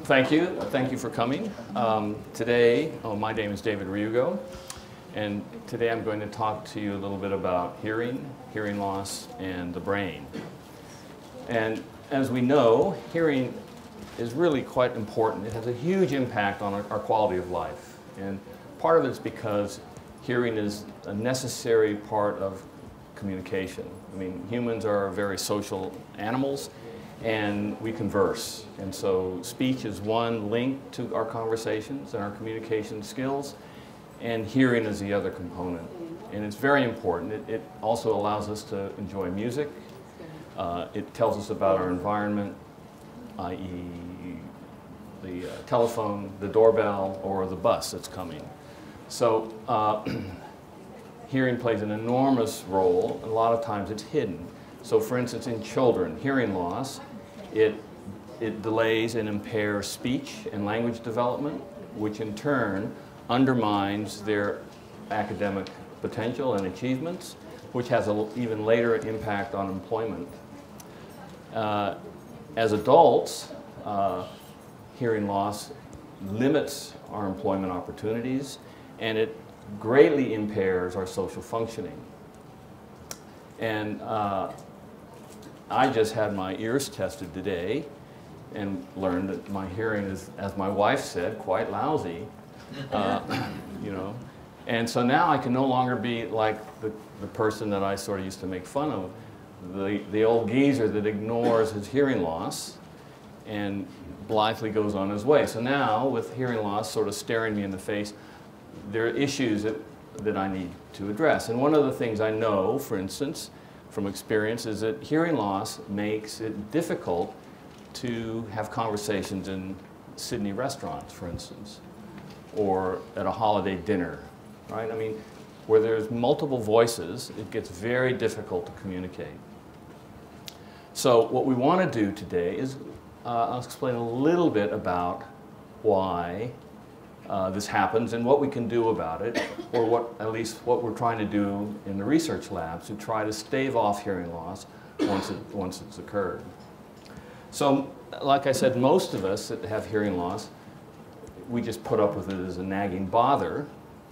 Thank you. Thank you for coming. Today, my name is David Ryugo, and today I'm going to talk to you a little bit about hearing, hearing loss, and the brain. And as we know, hearing is really quite important. It has a huge impact on our quality of life. And part of it's because hearing is a necessary part of communication. I mean, humans are very social animals, and we converse. And so speech is one link to our conversations and our communication skills, and hearing is the other component. And it's very important. It also allows us to enjoy music. It tells us about our environment, i.e. the telephone, the doorbell, or the bus that's coming. So hearing plays an enormous role. A lot of times it's hidden. So for instance, in children, hearing loss, it delays and impairs speech and language development, which in turn undermines their academic potential and achievements, which has an even later impact on employment. As adults, hearing loss limits our employment opportunities, and it greatly impairs our social functioning. And I just had my ears tested today and learned that my hearing is, as my wife said, quite lousy. You know. And so now I can no longer be like the person that I sort of used to make fun of, the old geezer that ignores his hearing loss and blithely goes on his way. So now, with hearing loss sort of staring me in the face, there are issues that I need to address. And one of the things I know, for instance, from experience, is that hearing loss makes it difficult to have conversations in Sydney restaurants, for instance, or at a holiday dinner, right? I mean, where there's multiple voices, it gets very difficult to communicate. So what we want to do today is I'll explain a little bit about why this happens and what we can do about it, or at least what we're trying to do in the research labs to try to stave off hearing loss once it's occurred. So, like I said, most of us that have hearing loss, we just put up with it as a nagging bother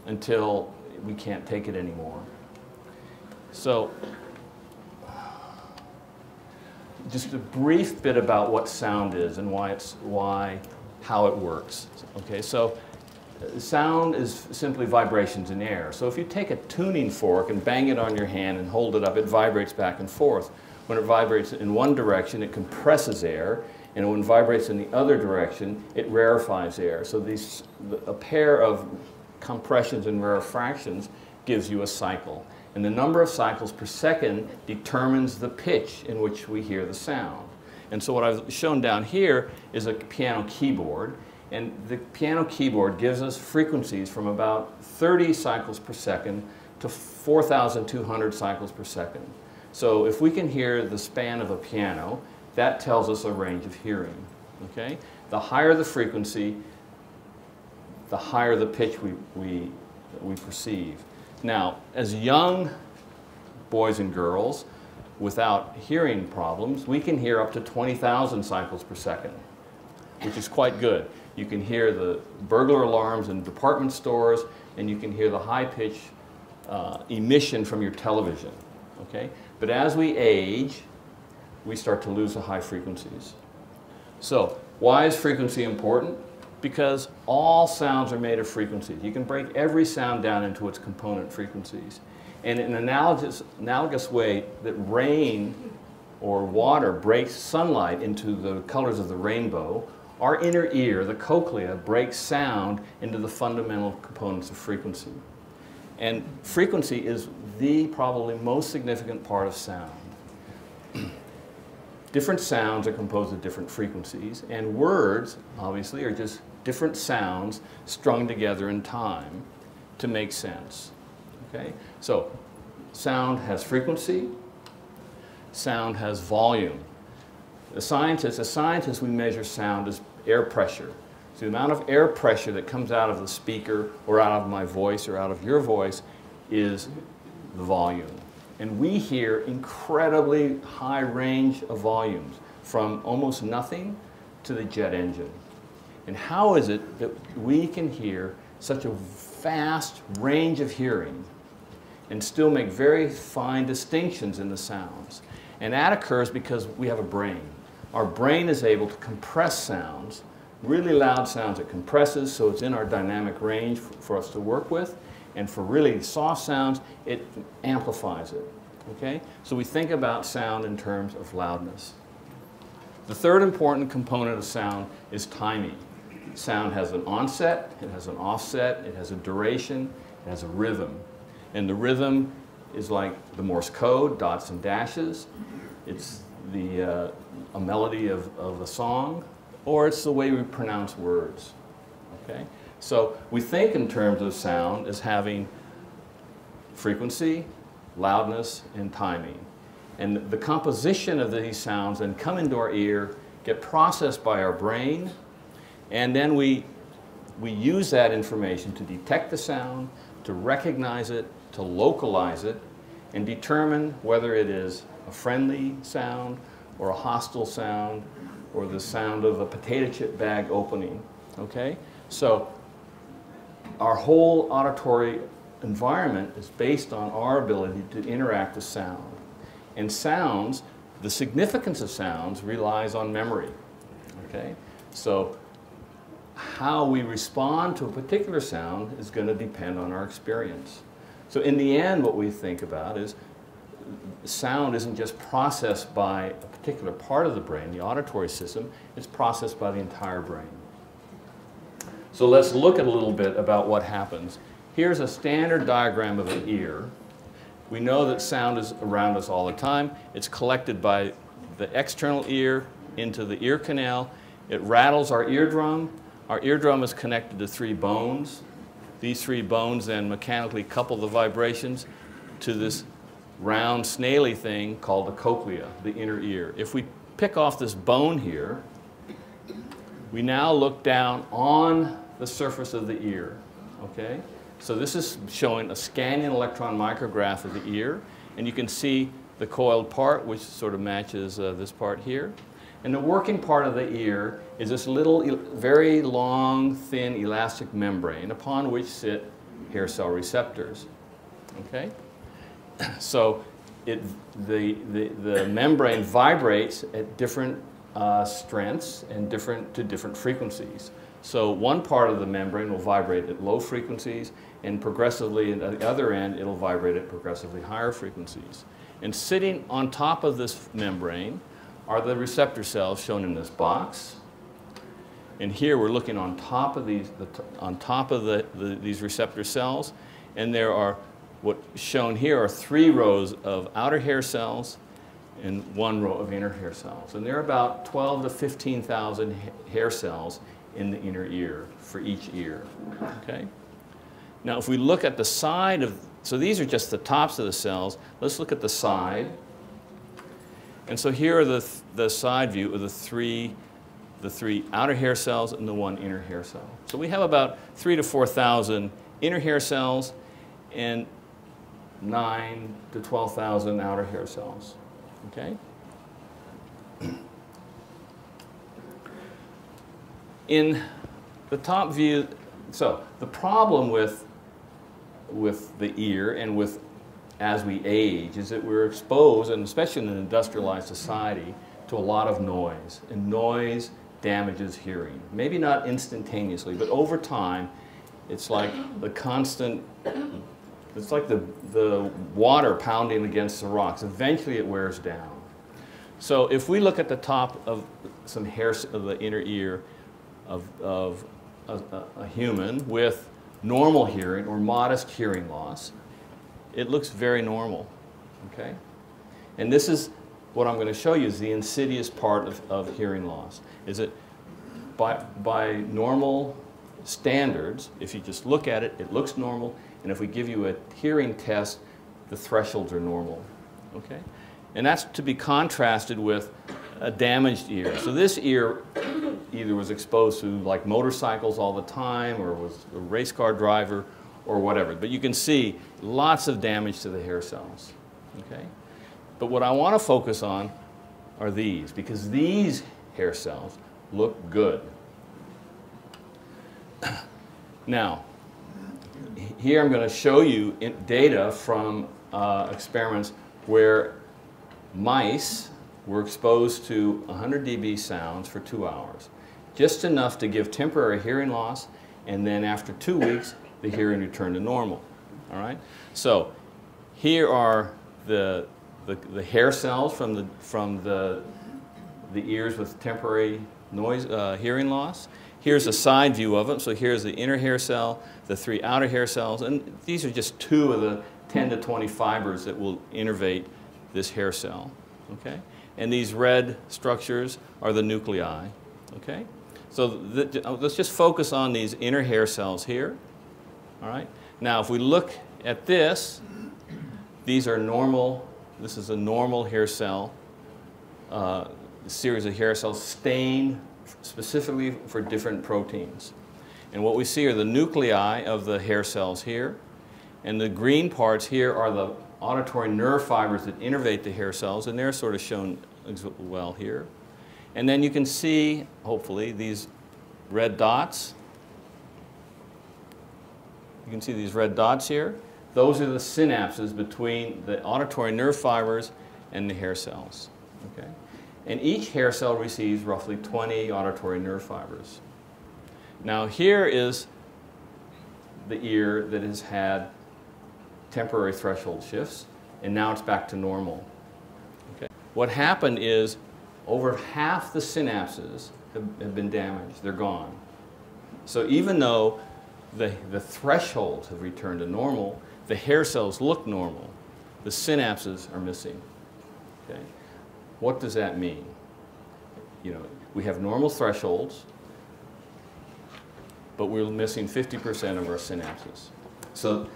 until we can't take it anymore. So, just a brief bit about what sound is and how it works. Okay, so sound is simply vibrations in air. So if you take a tuning fork and bang it on your hand and hold it up, it vibrates back and forth. When it vibrates in one direction, it compresses air, and when it vibrates in the other direction, it rarefies air. So a pair of compressions and rarefactions gives you a cycle. And the number of cycles per second determines the pitch in which we hear the sound. And so what I've shown down here is a piano keyboard. And the piano keyboard gives us frequencies from about 30 cycles per second to 4,200 cycles per second. So if we can hear the span of a piano, that tells us a range of hearing. Okay? The higher the frequency, the higher the pitch we perceive. Now, as young boys and girls without hearing problems, we can hear up to 20,000 cycles per second, which is quite good. You can hear the burglar alarms in department stores, and you can hear the high-pitched emission from your television. Okay? But as we age, we start to lose the high frequencies. So, why is frequency important? Because all sounds are made of frequencies. You can break every sound down into its component frequencies. And in an analogous way that rain or water breaks sunlight into the colors of the rainbow, our inner ear, the cochlea, breaks sound into the fundamental components of frequency. And frequency is the probably most significant part of sound. Different sounds are composed of different frequencies, and words, obviously, are just different sounds strung together in time to make sense. Okay? So, sound has frequency, sound has volume. As scientists, we measure sound as air pressure. So the amount of air pressure that comes out of the speaker or out of my voice or out of your voice is the volume. And we hear incredibly high range of volumes, from almost nothing to the jet engine. And how is it that we can hear such a vast range of hearing and still make very fine distinctions in the sounds? And that occurs because we have a brain. Our brain is able to compress sounds, really loud sounds it compresses, so it's in our dynamic range for us to work with. And for really soft sounds, it amplifies it. Okay? So we think about sound in terms of loudness. The third important component of sound is timing. Sound has an onset, it has an offset, it has a duration, it has a rhythm. And the rhythm is like the Morse code, dots and dashes. It's a melody of a song, or it's the way we pronounce words. Okay? So we think in terms of sound as having frequency, loudness, and timing. And the composition of these sounds then come into our ear, get processed by our brain, and then we use that information to detect the sound, to recognize it, to localize it, and determine whether it is a friendly sound or a hostile sound or the sound of a potato chip bag opening. Okay? So our whole auditory environment is based on our ability to interact with sound. And sounds, the significance of sounds relies on memory. Okay? So how we respond to a particular sound is going to depend on our experience. So in the end, what we think about is sound isn't just processed by a particular part of the brain, the auditory system, it's processed by the entire brain. So let's look at a little bit about what happens. Here's a standard diagram of an ear. We know that sound is around us all the time. It's collected by the external ear into the ear canal. It rattles our eardrum. Our eardrum is connected to 3 bones. These 3 bones then mechanically couple the vibrations to this round snaily thing called the cochlea, the inner ear. If we pick off this bone here, we now look down on the surface of the ear. Okay? So this is showing a scanning electron micrograph of the ear, and you can see the coiled part, which sort of matches this part here. And the working part of the ear is this little, very long, thin, elastic membrane upon which sit hair cell receptors. Okay? So the membrane vibrates at different strengths and to different frequencies. So one part of the membrane will vibrate at low frequencies, and progressively at the other end it'll vibrate at progressively higher frequencies. And sitting on top of this membrane are the receptor cells shown in this box. And here we're looking on top of these receptor cells, and there are what's shown here are 3 rows of outer hair cells and 1 row of inner hair cells. And there are about 12 to 15,000 hair cells in the inner ear for each ear. Okay? Now if we look at the side of, so these are just the tops of the cells, let's look at the side. And so here are the side view of the three outer hair cells and the 1 inner hair cell. So we have about 3,000 to 4,000 inner hair cells and 9,000 to 12,000 outer hair cells. Okay? In the top view, so the problem with the ear and with as we age is that we're exposed, and especially in an industrialized society, to a lot of noise. And noise damages hearing. Maybe not instantaneously, but over time, it's like the constant, it's like the water pounding against the rocks. Eventually it wears down. So if we look at the top of some hair of the inner ear of a human with normal hearing or modest hearing loss, it looks very normal. Okay? And this is what I'm going to show you is the insidious part of hearing loss. Is that by normal standards, if you just look at it, it looks normal, and if we give you a hearing test, the thresholds are normal. Okay? And that's to be contrasted with a damaged ear. So this ear either was exposed to like motorcycles all the time, or was a race car driver, or whatever. But you can see lots of damage to the hair cells. Okay? But what I want to focus on are these, because these hair cells look good. Now, here I'm going to show you data from experiments where mice were exposed to 100 dB sounds for 2 hours, just enough to give temporary hearing loss, and then after 2 weeks, the hearing returned to normal. All right? So here are the hair cells from the ears with temporary noise hearing loss. Here's a side view of them. So here's the inner hair cell, the 3 outer hair cells, and these are just 2 of the 10 to 20 fibers that will innervate this hair cell. Okay? And these red structures are the nuclei. Okay? So let's just focus on these inner hair cells here. All right? Now, if we look at this, these are normal. This is a normal hair cell, series of hair cells stained specifically for different proteins. And what we see are the nuclei of the hair cells here. And the green parts here are the auditory nerve fibers that innervate the hair cells, and they're sort of shown as well here. And then you can see, hopefully, these red dots. You can see these red dots here. Those are the synapses between the auditory nerve fibers and the hair cells. Okay? And each hair cell receives roughly 20 auditory nerve fibers. Now here is the ear that has had temporary threshold shifts, and now it's back to normal. Okay? What happened is over half the synapses have been damaged. They're gone. So even though the thresholds have returned to normal, the hair cells look normal. The synapses are missing. Okay? What does that mean? You know, we have normal thresholds, but we're missing 50% of our synapses. So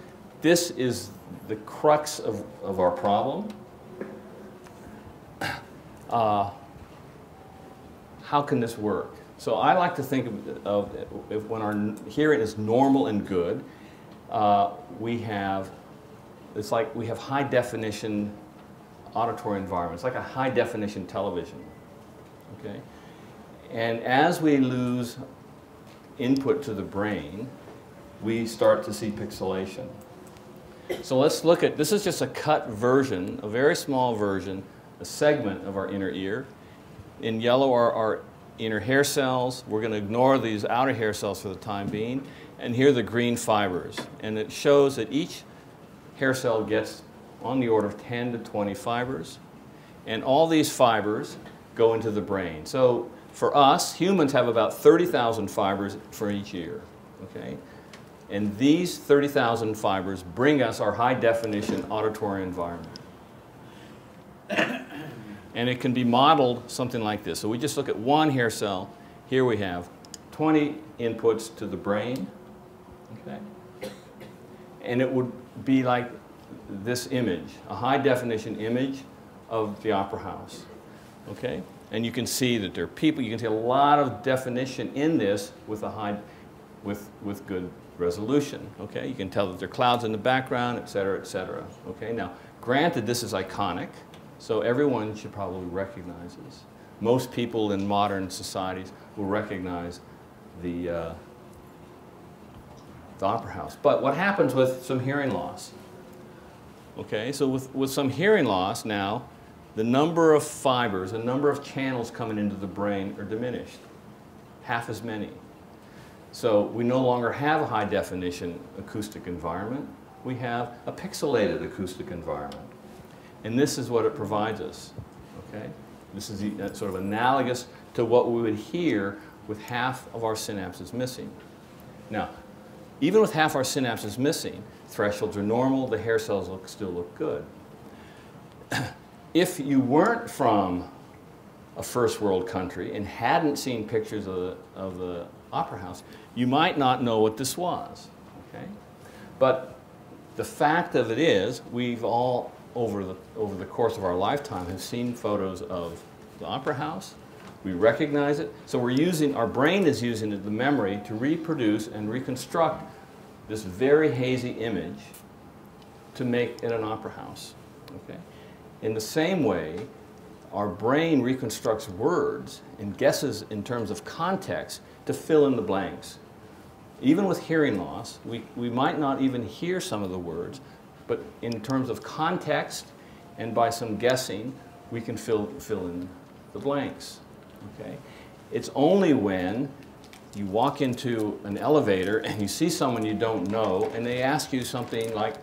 this is the crux of our problem. How can this work? So I like to think of when our hearing is normal and good, it's like we have high definition auditory environments, like a high definition television. Okay? And as we lose input to the brain, we start to see pixelation. So let's look at, this is just a cut version, a very small version, a segment of our inner ear. In yellow are our inner hair cells. We're going to ignore these outer hair cells for the time being. And here are the green fibers. And it shows that each hair cell gets on the order of 10 to 20 fibers. And all these fibers go into the brain. So for us, humans have about 30,000 fibers for each ear. Okay? And these 30,000 fibers bring us our high-definition auditory environment. And it can be modeled something like this. So we just look at one hair cell. Here we have 20 inputs to the brain. Okay? And it would be like this image, a high-definition image of the opera house. Okay? And you can see that there are people. You can see a lot of definition in this with with good resolution. Okay? You can tell that there are clouds in the background, et cetera, et cetera. Okay? Now, granted, this is iconic, so everyone should probably recognize this. Most people in modern societies will recognize the opera house. But what happens with some hearing loss? Okay, so with some hearing loss now, the number of fibers, the number of channels coming into the brain are diminished, half as many. So we no longer have a high definition acoustic environment. We have a pixelated acoustic environment. And this is what it provides us. Okay? This is sort of analogous to what we would hear with half of our synapses missing. Now, even with half our synapses missing, thresholds are normal, the hair cells still look good. If you weren't from a first world country and hadn't seen pictures of the opera house, you might not know what this was. Okay? But the fact of it is, we've all, over the course of our lifetime, have seen photos of the opera house. We recognize it. So our brain is using the memory to reproduce and reconstruct this very hazy image to make it an opera house. Okay? In the same way, our brain reconstructs words and guesses in terms of context to fill in the blanks. even with hearing loss, we might not even hear some of the words, but in terms of context and by some guessing, we can fill in the blanks. Okay? It's only when you walk into an elevator and you see someone you don't know and they ask you something like,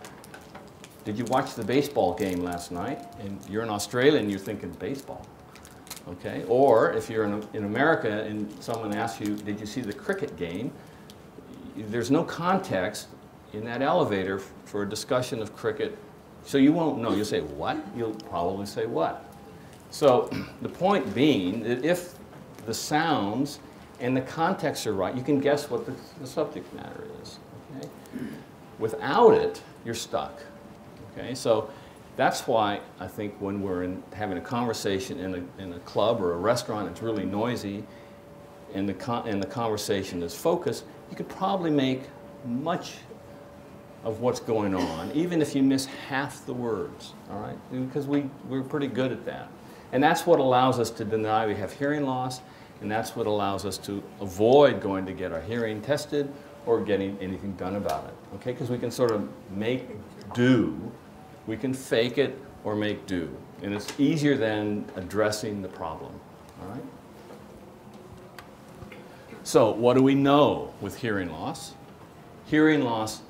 did you watch the baseball game last night? And you're in Australia and you're thinking baseball. Okay? Or if you're in America and someone asks you, did you see the cricket game? There's no context in that elevator for a discussion of cricket, so you won't know. You'll say, what? You'll probably say, what? So the point being that if the sounds and the context are right, you can guess what the subject matter is. Okay? Without it, you're stuck. Okay? So that's why I think when we're having a conversation in a club or a restaurant, it's really noisy, and the conversation is focused, you could probably make much of what's going on, even if you miss half the words, all right? Because we're pretty good at that. And that's what allows us to deny we have hearing loss, and that's what allows us to avoid going to get our hearing tested or getting anything done about it, okay? Because we can sort of make do. We can fake it or make do. And it's easier than addressing the problem, all right? So what do we know with hearing loss? Hearing loss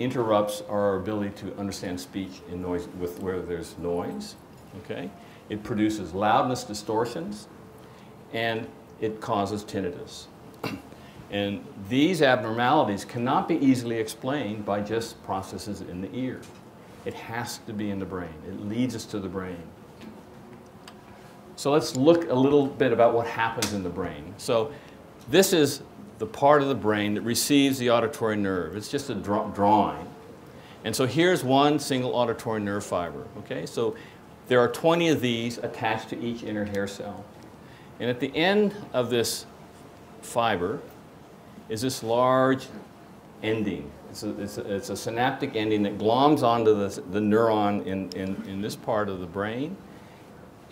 interrupts our ability to understand speech in noise where there's noise. Okay? It produces loudness distortions, and it causes tinnitus. And these abnormalities cannot be easily explained by just processes in the ear. It has to be in the brain. It leads us to the brain. So let's look a little bit about what happens in the brain. So this is the part of the brain that receives the auditory nerve. It's just a drawing. And so here's one single auditory nerve fiber. Okay? So there are 20 of these attached to each inner hair cell. And at the end of this fiber is this large ending. It's a synaptic ending that gloms onto the neuron in this part of the brain.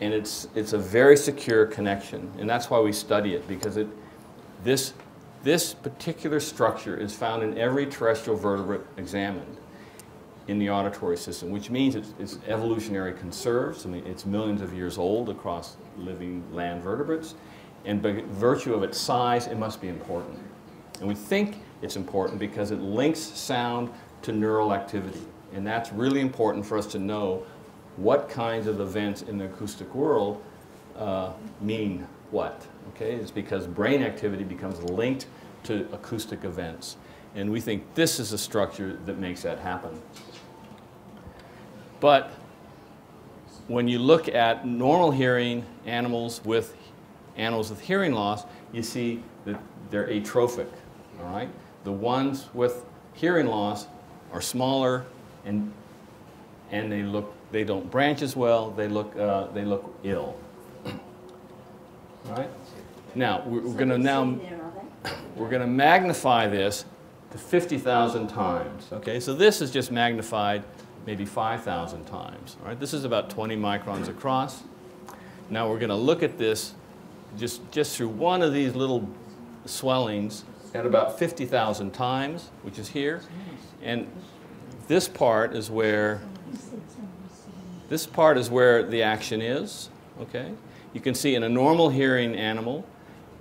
And it's a very secure connection. And that's why we study it, because this particular structure is found in every terrestrial vertebrate examined in the auditory system, which means it's evolutionary conserved. I mean, it's millions of years old across living land vertebrates. And by virtue of its size, it must be important. And we think it's important because it links sound to neural activity. And that's really important for us to know what kinds of events in the acoustic world mean what. Okay? It's because brain activity becomes linked to acoustic events. And we think this is a structure that makes that happen. But when you look at normal hearing animals with hearing loss, you see that they're atrophic. All right? The ones with hearing loss are smaller, and they don't branch as well. They look ill. All right? Now we're going to magnify this to 50,000 times. Okay, so this is just magnified maybe 5,000 times. All right, this is about 20 microns across. Now we're going to look at this just through one of these little swellings at about 50,000 times, which is here, and this part is where the action is. Okay, you can see in a normal hearing animal,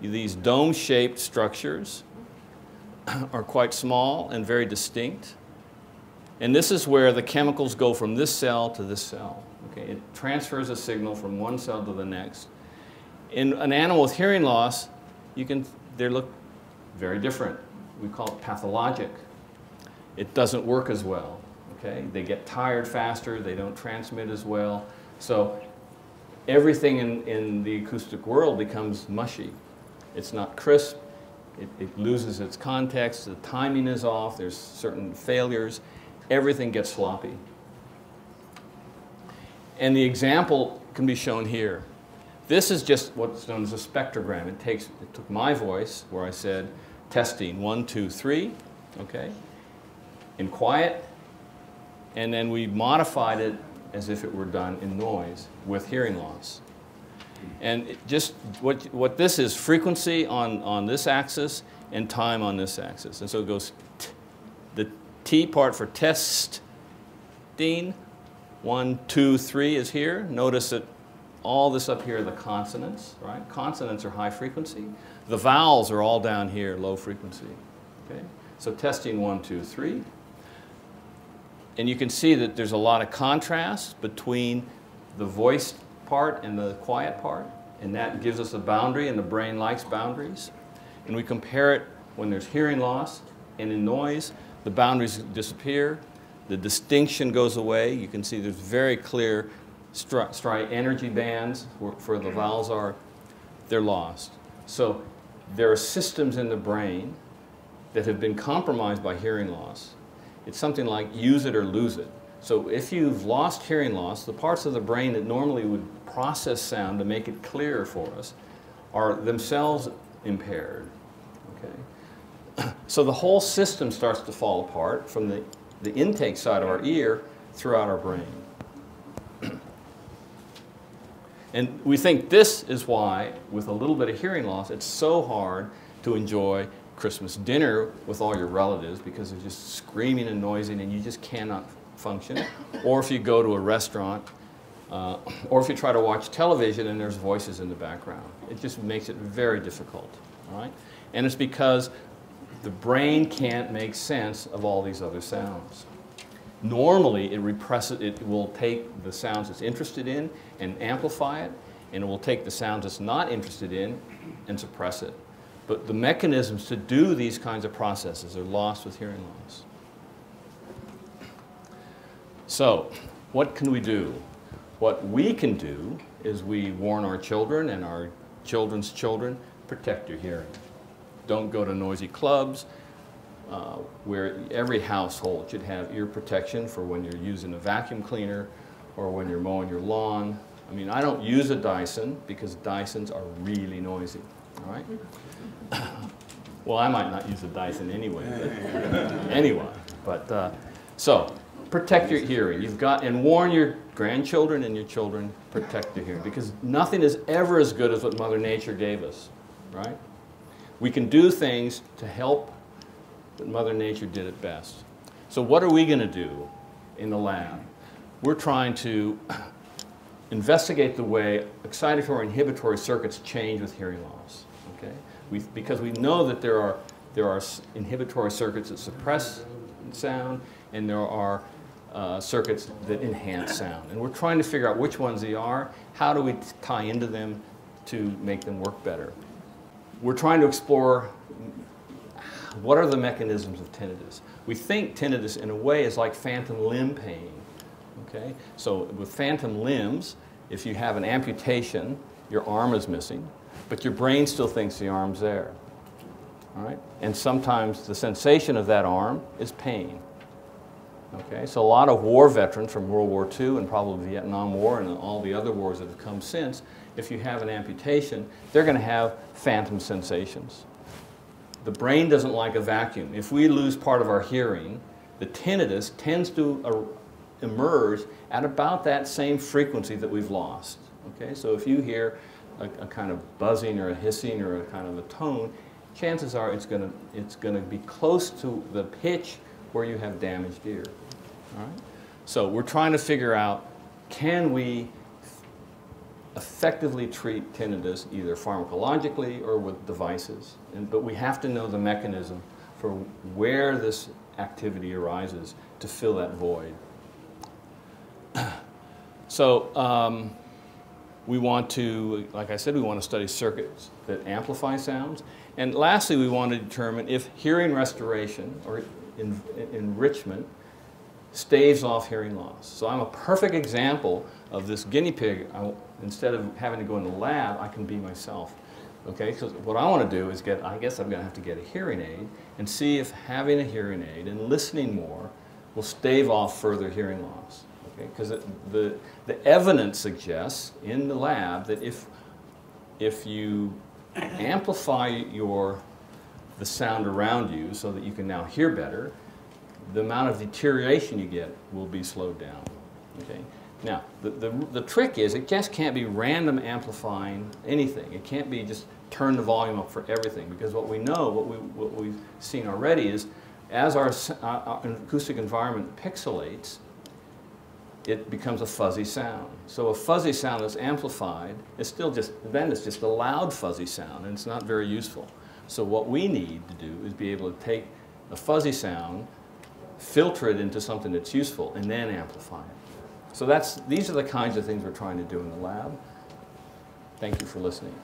these dome-shaped structures are quite small and very distinct. And this is where the chemicals go from this cell to this cell. Okay? It transfers a signal from one cell to the next. In an animal with hearing loss, they look very different. We call it pathologic. It doesn't work as well. Okay? They get tired faster. They don't transmit as well. So everything in the acoustic world becomes mushy. It's not crisp. It loses its context. The timing is off. There's certain failures. Everything gets sloppy. And the example can be shown here. This is just what's known as a spectrogram. It took my voice, where I said, testing, 1, 2, 3, okay, in quiet, and then we modified it as if it were done in noise with hearing loss. And just what this is, frequency on this axis, and time on this axis. And so it goes the T part for testing. 1, 2, 3 is here. Notice that all this up here are the consonants, right? Consonants are high frequency. The vowels are all down here, low frequency. Okay? So testing 1, 2, 3. And you can see that there's a lot of contrast between the voiced part and the quiet part. And that gives us a boundary, and the brain likes boundaries. And we compare it when there's hearing loss and in noise, the boundaries disappear. The distinction goes away. You can see there's very clear energy bands where the vowels are. They're lost. So there are systems in the brain that have been compromised by hearing loss. It's something like use it or lose it. So if you've lost hearing loss, the parts of the brain that normally would process sound to make it clearer for us are themselves impaired. Okay? So the whole system starts to fall apart from the intake side of our ear throughout our brain. And we think this is why, with a little bit of hearing loss, it's so hard to enjoy Christmas dinner with all your relatives because they're just screaming and noising and you just cannot function. Or if you go to a restaurant, or if you try to watch television and there's voices in the background. It just makes it very difficult. All right? And it's because the brain can't make sense of all these other sounds. Normally, it will take the sounds it's interested in and amplify it, and it will take the sounds it's not interested in and suppress it. But the mechanisms to do these kinds of processes are lost with hearing loss. So, what can we do? What we can do is we warn our children and our children's children, protect your hearing. Don't go to noisy clubs where every household should have ear protection for when you're using a vacuum cleaner or when you're mowing your lawn. I mean, I don't use a Dyson because Dysons are really noisy, all right? Well, I might not use a Dyson anyway, but anyway. But so, protect your hearing. You've got, and warn your grandchildren and your children, protect their hearing, because nothing is ever as good as what Mother Nature gave us, right? We can do things to help, but Mother Nature did it best. So what are we going to do in the lab? We're trying to investigate the way excitatory and inhibitory circuits change with hearing loss. Okay? Because we know that there are inhibitory circuits that suppress sound, and there are circuits that enhance sound. And we're trying to figure out which ones they are, how do we tie into them to make them work better. We're trying to explore what are the mechanisms of tinnitus. We think tinnitus in a way is like phantom limb pain. Okay? So with phantom limbs, if you have an amputation, your arm is missing, but your brain still thinks the arm's there. All right? And sometimes the sensation of that arm is pain. Okay? So a lot of war veterans from World War II and probably the Vietnam War and all the other wars that have come since, if you have an amputation, they're going to have phantom sensations. The brain doesn't like a vacuum. If we lose part of our hearing, the tinnitus tends to emerge at about that same frequency that we've lost. Okay? So if you hear a kind of buzzing or a hissing or a kind of a tone, chances are it's going to be close to the pitch where you have damaged ear. All right? So we're trying to figure out, can we effectively treat tinnitus either pharmacologically or with devices? But we have to know the mechanism for where this activity arises to fill that void. So we want to, like I said, we want to study circuits that amplify sounds. And lastly, we want to determine if hearing restoration or enrichment staves off hearing loss. So I'm a perfect example of this guinea pig. Instead of having to go in the lab, I can be myself. Okay, so what I want to do is I guess I'm going to have to get a hearing aid and see if having a hearing aid and listening more will stave off further hearing loss. Okay, because the evidence suggests in the lab that if you amplify the sound around you so that you can now hear better, the amount of deterioration you get will be slowed down. Okay? Now, the trick is it just can't be random amplifying anything. It can't be just turn the volume up for everything, because what we know, what we've seen already is as our acoustic environment pixelates, it becomes a fuzzy sound. So a fuzzy sound that's amplified is still just, then it's just a loud fuzzy sound, and it's not very useful. So what we need to do is be able to take a fuzzy sound, filter it into something that's useful, and then amplify it. So these are the kinds of things we're trying to do in the lab. Thank you for listening.